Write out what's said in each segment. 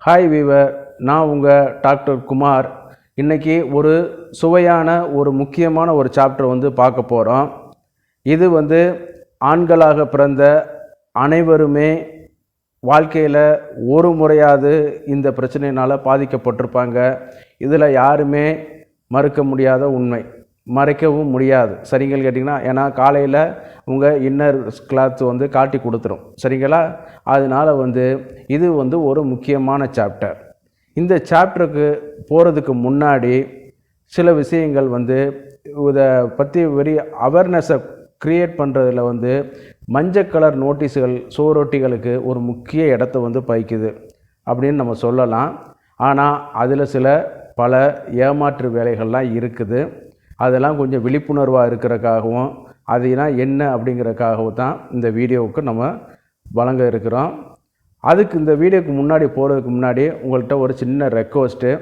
Hi viewer, நான் உங்கள் doctor Kumar. இன்றைக்கி ஒரு சுவையான ஒரு முக்கியமான ஒரு சாப்டர் பார்க்க போகிறோம். இது ஆண்களாக பிறந்த அனைவருமே வாழ்க்கையில் ஒரு முறையாவது இந்த பிரச்சனையினால் பாதிக்கப்பட்டிருப்பாங்க. இதில் யாருமே மறுக்க முடியாத உண்மை, மறைக்கவும் முடியாது. சரிங்கள் கேட்டிங்கன்னா, ஏன்னா காலையில் உங்கள் இன்னர் கிளாத் காட்டி கொடுத்துரும். சரிங்களா? அதனால் இது ஒரு முக்கியமான சாப்டர். இந்த சாப்டருக்கு போகிறதுக்கு முன்னாடி சில விஷயங்கள் இதை பற்றி அவேர்னஸை க்ரியேட் பண்ணுறதுல மஞ்சள் கலர் நோட்டீஸுகள் சுவரொட்டிகளுக்கு ஒரு முக்கிய இடத்த பயிக்குது அப்படின்னு நம்ம சொல்லலாம். ஆனால் அதில் பல ஏமாற்று வேலைகள்லாம் இருக்குது. அதெல்லாம் கொஞ்சம் விழிப்புணர்வாக இருக்கிறதுக்காகவும் அதெல்லாம் என்ன அப்படிங்கிறதுக்காகவும் தான் இந்த வீடியோவுக்கு நம்ம வழங்க இருக்கிறோம். அதுக்கு இந்த வீடியோக்கு முன்னாடி போகிறதுக்கு முன்னாடி உங்கள்கிட்ட ஒரு சின்ன ரெக்வஸ்ட்டு.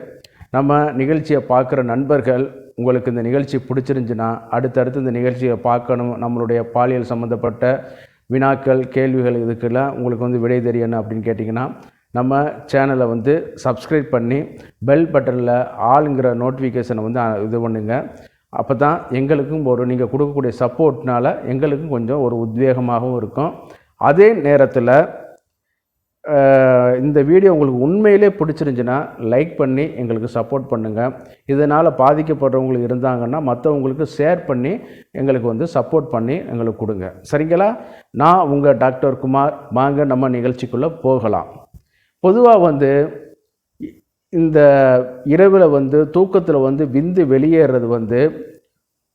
நம்ம நிகழ்ச்சியை பார்க்குற நண்பர்கள், உங்களுக்கு இந்த நிகழ்ச்சி பிடிச்சிருந்துச்சுன்னா அடுத்தடுத்து இந்த நிகழ்ச்சியை பார்க்கணும், நம்மளுடைய பாலியல் சம்மந்தப்பட்ட வினாக்கள் கேள்விகள் இதுக்கெல்லாம் உங்களுக்கு விடை தெரியணும் அப்படின்னு கேட்டிங்கன்னா, நம்ம சேனலை சப்ஸ்கிரைப் பண்ணி பெல் பட்டனில் ஆளுங்கிற நோட்டிஃபிகேஷனை இது பண்ணுங்க. அப்போ தான் எங்களுக்கும் நீங்கள் கொடுக்கக்கூடிய சப்போர்ட்னால் எங்களுக்கும் கொஞ்சம் ஒரு உத்வேகமாகவும் இருக்கும். அதே நேரத்தில் இந்த வீடியோ உங்களுக்கு உண்மையிலே பிடிச்சிருந்துச்சுன்னா லைக் பண்ணி எங்களுக்கு சப்போர்ட் பண்ணுங்கள். இதனால் பாதிக்கப்படுறவங்களுக்கு இருந்தாங்கன்னா மற்றவங்களுக்கு ஷேர் பண்ணி எங்களுக்கு சப்போர்ட் பண்ணி எங்களுக்கு கொடுங்க. சரிங்களா? நான் உங்கள் டாக்டர் குமார். வாங்க நம்ம நிகழ்ச்சிக்குள்ளே போகலாம். பொதுவாக இந்த இரவில் தூக்கத்தில் விந்து வெளியேறது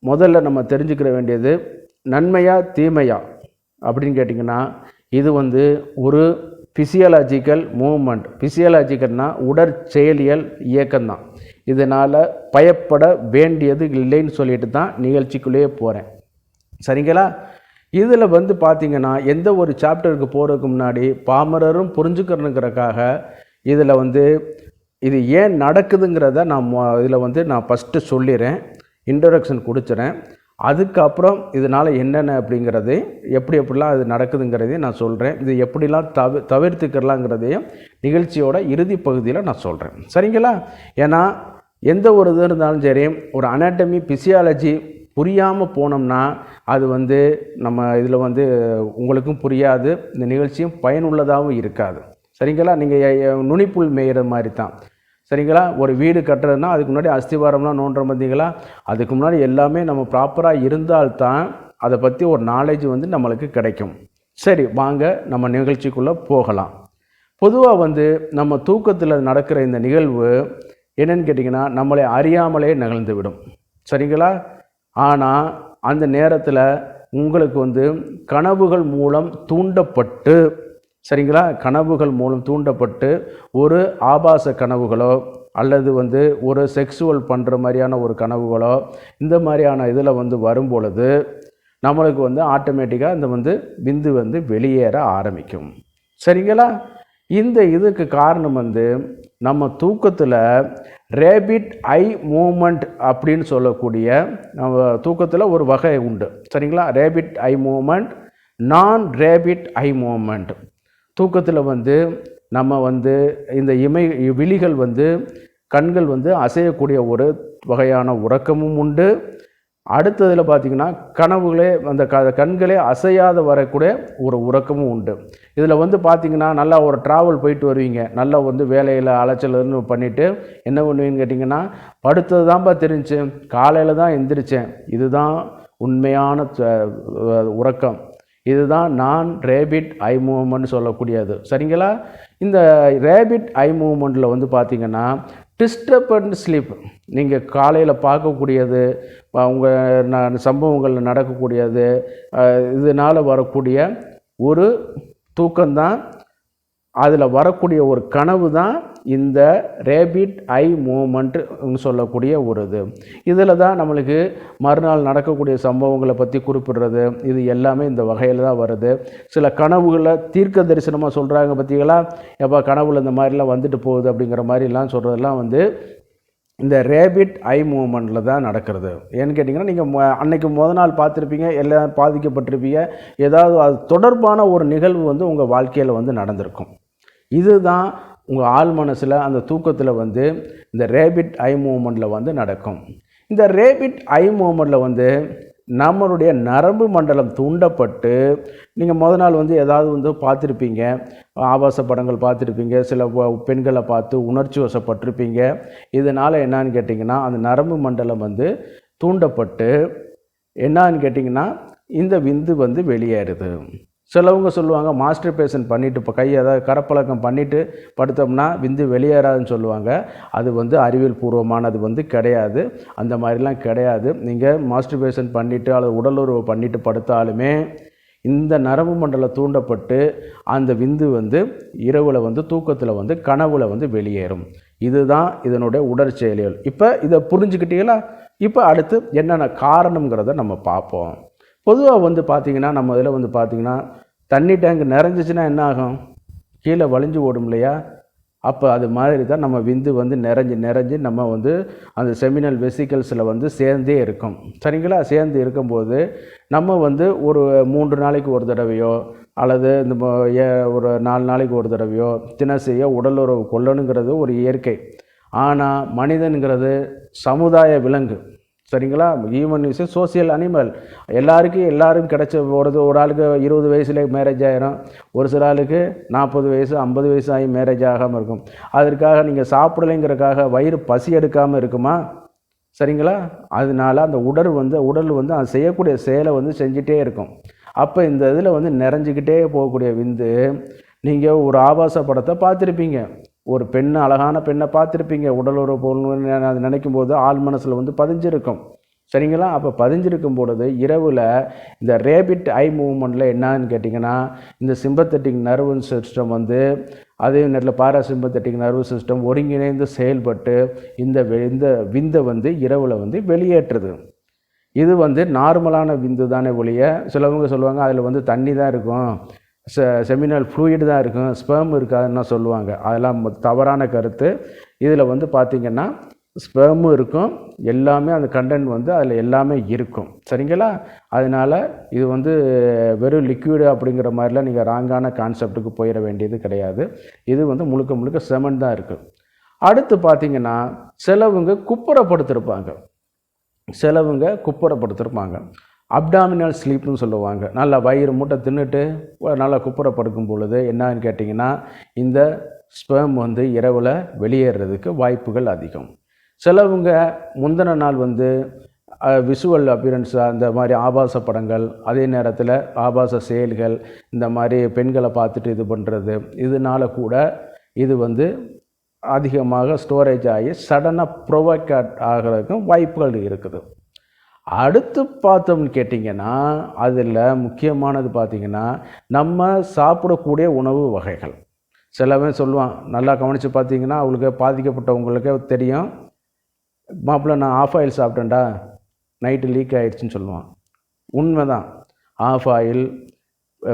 முதல்ல நம்ம தெரிஞ்சுக்கிற வேண்டியது நன்மையா தீமையா அப்படின்னு கேட்டிங்கன்னா, இது ஒரு ஃபிசியாலஜிக்கல் மூவ்மெண்ட். ஃபிசியாலஜிக்கல்னால் உடற்செயலியல் இயக்கம்தான். இதனால் பயப்பட வேண்டியது இல்லைன்னு சொல்லிட்டு தான் நிகழ்ச்சிக்குள்ளேயே போகிறேன். சரிங்களா? இதில் பார்த்திங்கன்னா, எந்த ஒரு சாப்டருக்கு போகிறதுக்கு முன்னாடி பாமரரும் புரிஞ்சுக்கிறனுங்கிறக்காக இதில் இது ஏன் நடக்குதுங்கிறத இதில் நான் ஃபஸ்ட்டு சொல்லிடுறேன், இன்ட்ரடக்ஷன் கொடுத்துறேன். அதுக்கப்புறம் இதனால் என்னென்ன அப்படிங்கிறது எப்படிலாம் அது நடக்குதுங்கிறதையும் நான் சொல்கிறேன். இது எப்படிலாம் தவிர்த்துக்கிறலாங்கிறதையும் நிகழ்ச்சியோட இறுதி பகுதியில் நான் சொல்கிறேன். சரிங்களா? ஏன்னா எந்த ஒரு இது இருந்தாலும் சரி, ஒரு அனாட்டமி ஃபிசியாலஜி புரியாமல் போனோம்னா அது நம்ம இதில் உங்களுக்கும் புரியாது, இந்த நிகழ்ச்சியும் பயனுள்ளதாகவும் இருக்காது. சரிங்களா? நீங்கள் நுனிப்புல் மேயிற மாதிரி தான். சரிங்களா? ஒரு வீடு கட்டுறதுனா அதுக்கு முன்னாடி அஸ்திவாரம்லாம் நோண்டுற பார்த்தீங்களா? அதுக்கு முன்னாடி எல்லாமே நம்ம ப்ராப்பராக இருந்தால்தான் அதை பற்றி ஒரு நாலேஜ் நம்மளுக்கு கிடைக்கும். சரி, வாங்க நம்ம நிகழ்ச்சிக்குள்ளே போகலாம். பொதுவாக நம்ம தூக்கத்தில் நடக்கிற இந்த நிகழ்வு என்னென்னு கேட்டிங்கன்னா, நம்மளை அறியாமலே நிகழ்ந்து விடும். சரிங்களா? ஆனால் அந்த நேரத்தில் உங்களுக்கு கனவுகள் மூலம் தூண்டப்பட்டு, சரிங்களா, கனவுகள் மூலம் தூண்டப்பட்டு ஒரு ஆபாச கனவுகளோ அல்லது ஒரு செக்ஸுவல் பண்ணுற மாதிரியான ஒரு கனவுகளோ இந்த மாதிரியான இதில் வரும்பொழுது நம்மளுக்கு ஆட்டோமேட்டிக்காக இந்த விந்து வெளியேற ஆரம்பிக்கும். சரிங்களா? இந்த இதுக்கு காரணம் நம்ம தூக்கத்தில் ரேபிட் ஐ மூமெண்ட் அப்படின்னு சொல்லக்கூடிய நம்ம தூக்கத்தில் ஒரு வகை உண்டு. சரிங்களா? ரேபிட் ஐ மூமெண்ட், நான் ரேபிட் ஐ மூமெண்ட். தூக்கத்தில் நம்ம இந்த விழிகள் கண்கள் அசையக்கூடிய ஒரு வகையான உறக்கமும் உண்டு. அடுத்ததில் பார்த்திங்கன்னா கனவுகளே அந்த கண்களே அசையாத வரக்கூடிய ஒரு உறக்கமும் உண்டு. இதில் பார்த்திங்கன்னா நல்லா ஒரு ட்ராவல் போயிட்டு வருவீங்க, நல்லா வேலையில் அலைச்சல்னு பண்ணிவிட்டு என்ன பண்ணுவீங்கன்னு கேட்டிங்கன்னா, படுத்தது தான்ப்பா தெரிஞ்சு காலையில் தான் எந்திரிச்சேன், இதுதான் உண்மையான உறக்கம், இதுதான் நான் ரேபிட் ஐ மூவ்மெண்ட் சொல்லக்கூடியது. சரிங்களா? இந்த ரேபிட் ஐ மூவ்மெண்ட்டில் பார்த்திங்கன்னா டிஸ்டர்பன்ட் ஸ்லீப், நீங்கள் காலையில் பார்க்கக்கூடியது, உங்கள் சம்பவங்களில் நடக்கக்கூடியது, இதனால் வரக்கூடிய ஒரு தூக்கம்தான், அதில் வரக்கூடிய ஒரு கனவு தான் இந்த ரேபிட் ஐ மூமெண்ட்னு சொல்லக்கூடிய ஒரு இது. இதில் தான் நம்மளுக்கு மறுநாள் நடக்கக்கூடிய சம்பவங்களை பற்றி குறிப்பிடுறது, இது எல்லாமே இந்த வகையில் தான் வருது. சில கனவுகளில் தீர்க்க தரிசனமாக சொல்கிறாங்க பார்த்தீங்களா, எப்போ கனவுல இந்த மாதிரிலாம் வந்துட்டு போகுது அப்படிங்கிற மாதிரிலாம் சொல்கிறதெல்லாம் இந்த ரேபிட் ஐ மூவ்மெண்ட்டில் தான் நடக்கிறது. ஏன்னு கேட்டிங்கன்னா, நீங்கள் அன்றைக்கி நாள் பார்த்துருப்பீங்க, எல்லாம் பாதிக்கப்பட்டிருப்பீங்க, ஏதாவது அது தொடர்பான ஒரு நிகழ்வு உங்கள் வாழ்க்கையில் நடந்திருக்கும். இதுதான் உங்கள் ஆள் மனசில் அந்த தூக்கத்தில் வந்து இந்த ரேபிட் ஐ மூமெண்ட்டில் வந்து நடக்கும். இந்த ரேபிட் ஐ மூமெண்ட்டில் வந்து நம்மளுடைய நரம்பு மண்டலம் தூண்டப்பட்டு நீங்கள் முதல் நாள் வந்து ஏதாவது வந்து பார்த்துருப்பீங்க, ஆபாச படங்கள் பார்த்துருப்பீங்க, சில பெண்களை பார்த்து உணர்ச்சி வசப்பட்டிருப்பீங்க. இதனால் என்னான்னு கேட்டிங்கன்னா அந்த நரம்பு மண்டலம் வந்து தூண்டப்பட்டு என்னான்னு கேட்டிங்கன்னா இந்த விந்து வந்து வெளியேறுது. சிலவங்க சொல்லுவாங்க மாஸ்டர் பேஷன் பண்ணிவிட்டு இப்போ ஏதாவது கரப்பழக்கம் பண்ணிவிட்டு படுத்தோம்னா விந்து வெளியேறாதுன்னு சொல்லுவாங்க. அது வந்து அறிவியல் பூர்வமானது வந்து கிடையாது. அந்த மாதிரிலாம் கிடையாது. நீங்கள் மாஸ்டர் பேஷன் பண்ணிவிட்டு அல்லது உடலுறவு பண்ணிவிட்டு படுத்தாலுமே இந்த நரம்பு மண்டலம் தூண்டப்பட்டு அந்த விந்து வந்து இரவில் வந்து தூக்கத்தில் வந்து கனவுல வந்து வெளியேறும். இதுதான் இதனுடைய உடற்செயலியல். இப்போ இதை புரிஞ்சுக்கிட்டீங்களா? இப்போ அடுத்து என்னென்ன காரணங்கிறத நம்ம பார்ப்போம். பொதுவாக வந்து பார்த்திங்கன்னா நம்ம இதில் வந்து பார்த்திங்கன்னா தண்ணி டேங்க் நிறைஞ்சிச்சின்னா என்ன ஆகும்? கீழே வலிஞ்சு ஓடும் இல்லையா? அப்போ அது மாதிரி தான் நம்ம விந்து வந்து நிறைஞ்சு நம்ம வந்து அந்த செமினல் வெசிக்கல்ஸில் வந்து சேர்ந்தே இருக்கும். சரிங்களா? சேர்ந்து இருக்கும்போது நம்ம வந்து ஒரு 3 நாளைக்கு ஒரு தடவையோ அல்லது இந்த ஒரு 4 நாளைக்கு ஒரு தடவையோ தினசரியா உடலுறவு கொள்ளணுங்கிறது ஒரு இயற்கை. ஆனால் மனிதனுங்கிறது சமுதாய விலங்கு. சரிங்களா? Human is social animal. எல்லாரும் கிடைச்ச ஒரு ஆளுக்கு 20 வயசுல மேரேஜ் ஆகிரும், ஒரு சில ஆளுக்கு 40 வயசு 50 வயசு ஆகி மேரேஜ் ஆகாமல் இருக்கும். அதற்காக நீங்கள் சாப்பிடலைங்கிறக்காக வயிறு பசி எடுக்காமல் இருக்குமா? சரிங்களா? அதனால அந்த உடல் வந்து அது செய்யக்கூடிய செயலை வந்து செஞ்சிட்டே இருக்கும். அப்போ இந்த இதில் வந்து நிறைஞ்சிக்கிட்டே போகக்கூடிய விந்து, நீங்கள் ஒரு ஆபாச படத்தை பார்த்துருப்பீங்க, ஒரு பெண்ணை அழகான பெண்ணை பார்த்துருப்பீங்க, உடலுறவு போகணுன்னு அது நினைக்கும் போது ஆள் மனசில் வந்து பதிஞ்சிருக்கும். சரிங்களா? அப்போ பதிஞ்சிருக்கும் பொழுது இரவில் இந்த ரேபிட் ஐ மூவ்மெண்ட்டில் என்னன்னு கேட்டிங்கன்னா இந்த சிம்பத்தட்டிக் நர்வ் சிஸ்டம் வந்து அதே நேரத்தில் பாராசிம்பத்தட்டிக் நர்வ் சிஸ்டம் ஒருங்கிணைந்து செயல்பட்டு இந்த விந்தை வந்து இரவில் வந்து வெளியேற்றுது. இது வந்து நார்மலான விந்து தானே ஒழிய, சிலவங்க சொல்லுவாங்க அதில் வந்து தண்ணி தான் இருக்கும், செமினல் ஃப்ளூயிட் தான் இருக்கும், ஸ்பெர்ம் இருக்காதுன்னா சொல்லுவாங்க. அதெல்லாம் தவறான கருத்து. இதில் வந்து பார்த்திங்கன்னா ஸ்பெர்மும் இருக்கும், எல்லாமே அந்த கண்டென்ட் வந்து அதில் எல்லாமே இருக்கும். சரிங்களா? அதனால் இது வந்து வெறும் லிக்விடு அப்படிங்கிற மாதிரிலாம் நீங்கள் ராங்கான கான்செப்டுக்கு போயிட வேண்டியது கிடையாது. இது வந்து முழுக்க செமன் தான் இருக்குது. அடுத்து பார்த்திங்கன்னா சிலவங்க குப்புறப்படுத்திருப்பாங்க. அப்டாமினல் ஸ்லீப்னு சொல்லுவாங்க. நல்லா வயிறு மூட்டை தின்னுட்டு நல்லா குப்புறப்படுக்கும் பொழுது என்னன்னு கேட்டிங்கன்னா இந்த ஸ்பெர்ம் வந்து இரவில் வெளியேறதுக்கு வாய்ப்புகள் அதிகம். சிலவங்க முந்தின நாள் வந்து விஷுவல் அப்பியரன்ஸாக இந்த மாதிரி ஆபாச படங்கள், அதே நேரத்தில் ஆபாச செயல்கள், இந்த மாதிரி பெண்களை பார்த்துட்டு இது பண்ணுறது, இதனால கூட இது வந்து அதிகமாக ஸ்டோரேஜ் ஆகி சடனாக ப்ரொவோக்கேட் ஆகிறதுக்கும் வாய்ப்புகள் இருக்குது. அடுத்து பார்த்தோம்னு கேட்டிங்கன்னா அதில் முக்கியமானது பார்த்திங்கன்னா நம்ம சாப்பிடக்கூடிய உணவு வகைகள். சிலவன் சொல்லுவான், நல்லா கவனித்து பார்த்திங்கன்னா அவங்களுக்கு பாதிக்கப்பட்டவங்களுக்கே தெரியும், மாப்பிள்ளை நான் ஆஃப் ஆயில் சாப்பிட்டேன்டா, நைட்டு லீக் ஆகிடுச்சின்னு சொல்லுவான். உண்மை தான். ஆஃப் ஆயில்,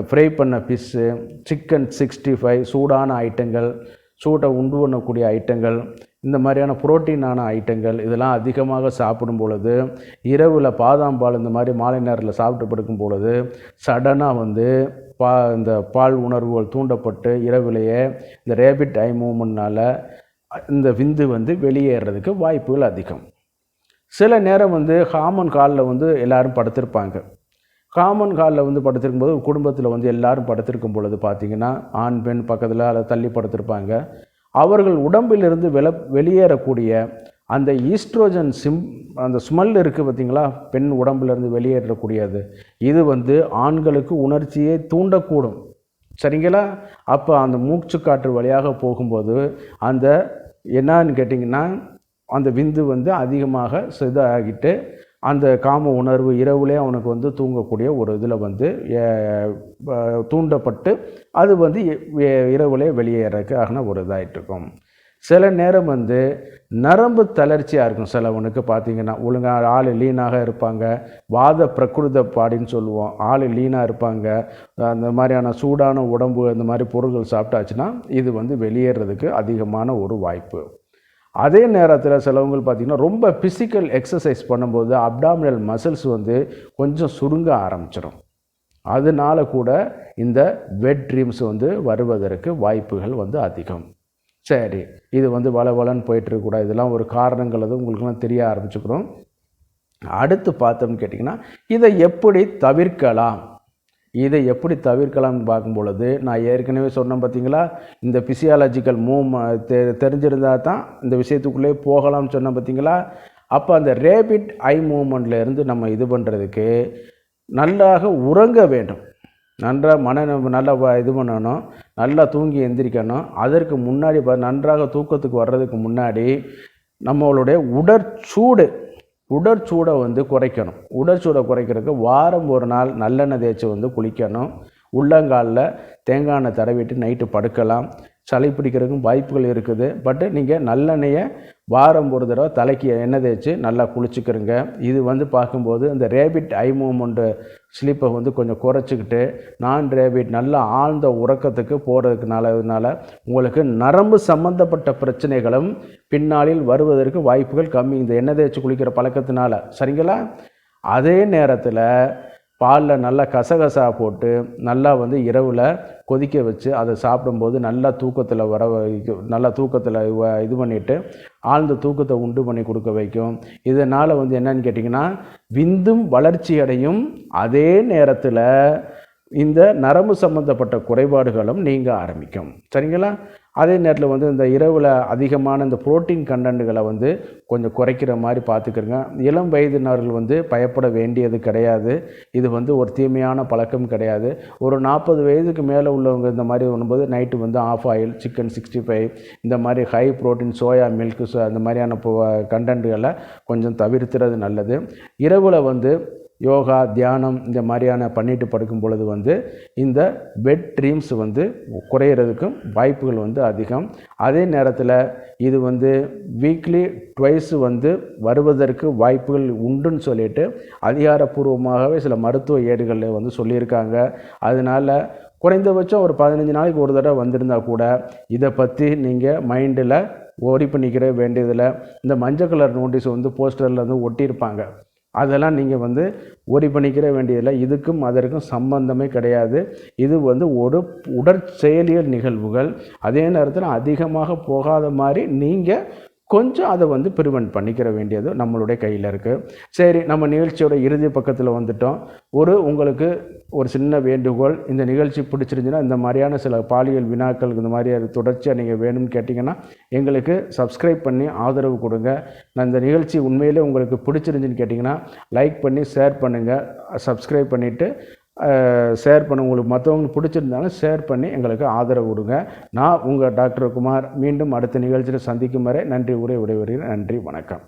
ஃப்ரை பண்ண ஃபிஷ்ஷு, சிக்கன் 65, சூடான ஐட்டங்கள், சூட்டை உண்டு பண்ணக்கூடிய ஐட்டங்கள், இந்த மாதிரியான புரோட்டீனான ஐட்டங்கள் இதெல்லாம் அதிகமாக சாப்பிடும் பொழுது இரவில் பாதாம் பால் இந்த மாதிரி மாலை நேரத்தில் சாப்பிட்டு படுக்கும் பொழுது சடனாக வந்து இந்த பால் உணர்வுகள் தூண்டப்பட்டு இரவிலேயே இந்த ரேபிட் ஐ மூவ்மெண்ட்னால் இந்த விந்து வந்து வெளியேறதுக்கு வாய்ப்புகள் அதிகம். சில நேரம் வந்து காமன் காலில் வந்து எல்லோரும் படுத்திருப்பாங்க. காமன் காலில் வந்து படுத்திருக்கும்போது குடும்பத்தில் வந்து எல்லோரும் படுத்திருக்கும் பொழுது பார்த்திங்கன்னா ஆண் பெண் பக்கத்தில் அதை தள்ளி படுத்திருப்பாங்க. அவர்கள் உடம்பிலிருந்து வெளியேறக்கூடிய அந்த ஈஸ்ட்ரோஜன் அந்த ஸ்மெல் இருக்குது பார்த்திங்களா, பெண் உடம்பிலிருந்து வெளியேறக்கூடியது, இது வந்து ஆண்களுக்கு உணர்ச்சியை தூண்டக்கூடும். சரிங்களா? அப்போ அந்த மூச்சு காற்று வழியாக போகும்போது அந்த என்னன்னு கேட்டிங்கன்னா அந்த விந்து வந்து அதிகமாக இதாகிட்டு அந்த காம உணர்வு இரவுலே அவனுக்கு வந்து தூங்கக்கூடிய ஒரு இதில் வந்து தூண்டப்பட்டு அது வந்து இரவுலே வெளியேறதுக்கான ஒரு இதாகிட்டுருக்கும். சில நேரம் வந்து நரம்பு தளர்ச்சியாக இருக்கும். சிலவனுக்கு பார்த்திங்கன்னா ஒழுங்காக ஆள் லீனாக இருப்பாங்க, வாத பிரகிருத பாடின்னு சொல்லுவோம், ஆள் லீனாக இருப்பாங்க. அந்த மாதிரியான சூடான உடம்பு இந்த மாதிரி பொருட்கள் சாப்பிட்டாச்சுன்னா இது வந்து வெளியேறதுக்கு அதிகமான ஒரு வாய்ப்பு. அதே நேரத்தில் சிலவங்க பார்த்திங்கன்னா ரொம்ப ஃபிசிக்கல் எக்ஸசைஸ் பண்ணும்போது அப்டாமினல் மசில்ஸ் வந்து கொஞ்சம் சுருங்க ஆரம்பிச்சிடும். அதனால கூட இந்த வெட் ட்ரீம்ஸ் வந்து வருவதற்கு வாய்ப்புகள் வந்து அதிகம். சரி, இது வந்து வளவளன்னு போயிட்டுருக்கக்கூடாது. இதெல்லாம் ஒரு காரணங்கள் அது உங்களுக்கெல்லாம் தெரிய ஆரம்பிச்சுக்கிறோம். அடுத்து பார்த்தோம்னு கேட்டிங்கன்னா, இதை எப்படி தவிர்க்கலாம்? இதை எப்படி தவிர்க்கலாம்னு பார்க்கும் பொழுது, நான் ஏற்கனவே சொன்னேன் பார்த்தீங்களா, இந்த ஃபிசியாலஜிக்கல் தெரிஞ்சிருந்தா தான் இந்த விஷயத்துக்குள்ளே போகலாம்னு சொன்னேன் பார்த்தீங்களா? அப்போ அந்த ரேபிட் ஐ மூவ்மெண்ட்லேருந்து நம்ம இது பண்ணுறதுக்கு நன்றாக உறங்க வேண்டும். நல்லா இது பண்ணணும், நல்லா தூங்கி எந்திரிக்கணும். அதற்கு முன்னாடி நன்றாக தூக்கத்துக்கு வர்றதுக்கு முன்னாடி நம்மளுடைய உடற்சூடை வந்து குறைக்கணும். உடற்சூடை குறைக்கிறதுக்கு வாரம் ஒரு நாள் நல்லெண்ணெய் தேய்ச்சி வந்து குளிக்கணும். உள்ளங்காலில் தேங்காய் எண்ணெய் தடவிட்டு நைட்டு படுக்கலாம். சளி பிடிக்கிறதுக்கும் வாய்ப்புகள் இருக்குது. பட்டு நீங்கள் நல்லெண்ணெயை வாரம் ஒரு தடவை தலைக்கு எண்ணெய் தேய்ச்சி நல்லா குளிச்சுக்கிறங்க. இது வந்து பார்க்கும்போது இந்த ரேபிட் ஐ மூவ்மெண்ட்டு ஸ்லீப்பை வந்து கொஞ்சம் குறைச்சிக்கிட்டு நான் ரேபிட் நல்லா ஆழ்ந்த உறக்கத்துக்கு போகிறதுனால உங்களுக்கு நரம்பு சம்பந்தப்பட்ட பிரச்சனைகளும் பின்னாளில் வருவதற்கு வாய்ப்புகள் கம்மி, இந்த எண்ணெய் தேய்ச்சி குளிக்கிற பழக்கத்தினால. சரிங்களா? அதே நேரத்தில் பாலில் நல்லா கசகசா போட்டு நல்லா வந்து இரவில் கொதிக்க வச்சு அதை சாப்பிடும்போது நல்லா தூக்கத்தில் நல்லா தூக்கத்தில் இது பண்ணிவிட்டு ஆழ்ந்த தூக்கத்தை உண்டு பண்ணி கொடுக்க வைக்கும். இதனால் வந்து என்னன்னு கேட்டிங்கன்னா, விந்தும் வளர்ச்சி அடையும். அதே நேரத்தில் இந்த நரம்பு சம்பந்தப்பட்ட குறைபாடுகளும் நீங்க ஆரம்பிக்கும். சரிங்களா? அதே நேரத்தில் வந்து இந்த இரவில் அதிகமான இந்த புரோட்டீன் கண்டென்ட்டுகளை வந்து கொஞ்சம் குறைக்கிற மாதிரி பார்த்துக்கிறங்க. இளம் வயதினர்கள் வந்து பயப்பட வேண்டியது கிடையாது. இது வந்து ஒரு தீமையான பழக்கம் கிடையாது. ஒரு 40 வயதுக்கு மேலே உள்ளவங்க இந்த மாதிரி வரும்போது நைட்டு வந்து ஆஃப் ஆயில், சிக்கன் 65 இந்த மாதிரி ஹை புரோட்டீன் சோயா மில்க்கு அந்த மாதிரியான கண்டென்ட்டுகளை கொஞ்சம் தவிர்த்துறது நல்லது. இரவில் வந்து யோகா, தியானம் இந்த மாதிரியான பண்ணிட்டு படுக்கும் பொழுது வந்து இந்த பெட் ட்ரீம்ஸ் வந்து குறையிறதுக்கும் வாய்ப்புகள் வந்து அதிகம். அதே நேரத்தில் இது வந்து வீக்லி ட்வைஸ் வந்து வருவதற்கு வாய்ப்புகள் உண்டுன்னு சொல்லிட்டு அதிகாரப்பூர்வமாகவே சில மருத்துவ ஏடுகளில் வந்து சொல்லியிருக்காங்க. அதனால் குறைந்தபட்சம் ஒரு 15 நாளைக்கு ஒரு தடவை வந்திருந்தால் கூட இதை பற்றி நீங்கள் மைண்டில் ஓரி பண்ணிக்கிற வேண்டியதில் இந்த மஞ்சள் கலர் நோட்டீஸ் வந்து போஸ்டரில் வந்து ஒட்டியிருப்பாங்க. அதெல்லாம் நீங்கள் வந்து ஓரி பண்ணிக்கிற வேண்டியதில்லை. இதுக்கும் அதற்கும் சம்பந்தமே கிடையாது. இது வந்து ஒரு உடற்செயலியல் நிகழ்வுகள். அதே நேரத்தில் அதிகமாக போகாத மாதிரி நீங்கள் கொஞ்சம் அதை வந்து ப்ரிவென்ட் பண்ணிக்கிற வேண்டியது நம்மளுடைய கையில் இருக்குது. சரி, நம்ம நிகழ்ச்சியோட இறுதி பக்கத்தில் வந்துட்டோம். உங்களுக்கு ஒரு சின்ன வேண்டுகோள், இந்த நிகழ்ச்சி பிடிச்சிருந்துச்சுன்னா இந்த மாதிரியான சில பாலியல் வினாக்கள் இந்த மாதிரி தொடர்ச்சியாக நீங்கள் வேணும்னு கேட்டிங்கன்னா எங்களுக்கு சப்ஸ்கிரைப் பண்ணி ஆதரவு கொடுங்க. நான் இந்த நிகழ்ச்சி உண்மையிலே உங்களுக்கு பிடிச்சிருந்துச்சின்னு கேட்டிங்கன்னா லைக் பண்ணி ஷேர் பண்ணுங்கள். சப்ஸ்கிரைப் பண்ணிவிட்டு ஷேர் பண்ண, உங்களுக்கு மற்றவங்களுக்கு பிடிச்சிருந்தாலும் ஷேர் பண்ணி எங்களுக்கு ஆதரவு கொடுங்க. நான் உங்கள் டாக்டர் குமார். மீண்டும் அடுத்த நிகழ்ச்சியில் சந்திக்கும் வரை நன்றி விடைபெறுகிறேன். நன்றி, வணக்கம்.